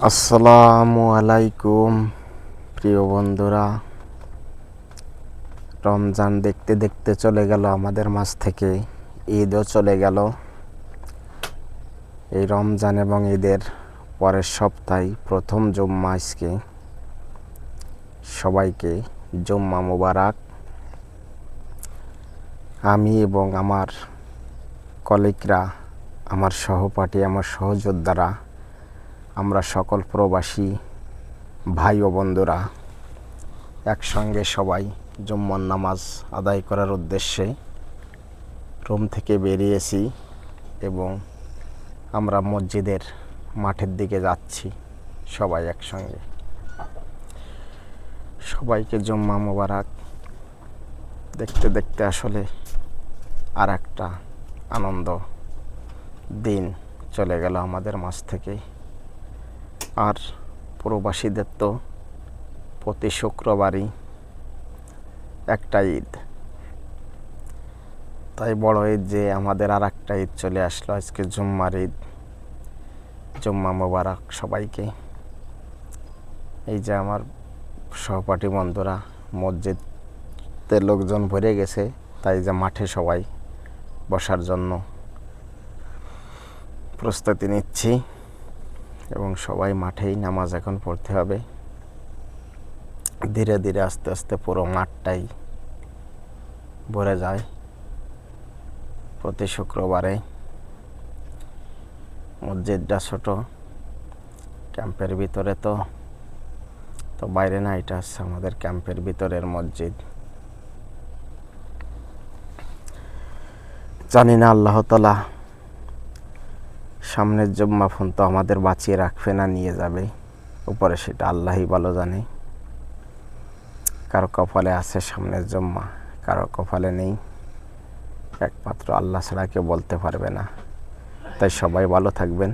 আসসালামু আলাইকুম প্রিয় বন্ধুরা। রমজান দেখতে দেখতে চলে গেল আমাদের মাঝ থেকে, ঈদও চলে গেল। এই রমজান এবং ঈদের পরের সপ্তাহে প্রথম জুম্মা আজকে। সবাইকে জুম্মা মোবারক। আমি এবং আমার কলিগরা, আমার সহপাঠী, আমার সহযোদ্ধারা, আমরা সকল প্রবাসী ভাই ও বন্ধুরা একসঙ্গে সবাই জুম্মার নামাজ আদায় করার উদ্দেশ্যে রুম থেকে বেরিয়েছি এবং আমরা মসজিদের মাঠের দিকে যাচ্ছি সবাই একসঙ্গে। সবাইকে জুম্মা মোবারক। দেখতে দেখতে আসলে আর একটা আনন্দ দিন চলে গেল আমাদের মাঝ থেকে। আর প্রবাসীদের তো প্রতি শুক্রবারই একটা ঈদ, তাই বড় ঈদ যে আমাদের আর একটা ঈদ চলে আসলো আজকে, জুম্মার ঈদ। জুম্মা মোবারক সবাইকে। এই যে আমার সহপাঠী বন্ধুরা, মসজিদে লোকজন ভরে গেছে, তাই যে মাঠে সবাই বসার জন্য প্রস্তুতি নিচ্ছি এবং সবাই মাঠেই নামাজ এখন পড়তে হবে। ধীরে ধীরে আস্তে আস্তে পুরো মাঠটাই ভরে যায় প্রতি শুক্রবারে। মসজিদটা ছোট, ক্যাম্পের ভিতরে তো বাইরে না, এটা হচ্ছে আমাদের ক্যাম্পের ভিতরের মসজিদ। জানি না আল্লাহ তাআলা সামনের জুম্মা ফোন তো আমাদের বাঁচিয়ে রাখবে না নিয়ে যাবে উপরে, সেটা আল্লাহই ভালো জানে। কারো কপালে আছে সামনের জুম্মা, কারো কপালে নেই, একমাত্র আল্লাহ ছাড়া কেউ বলতে পারবে না। তাই সবাই ভালো থাকবেন।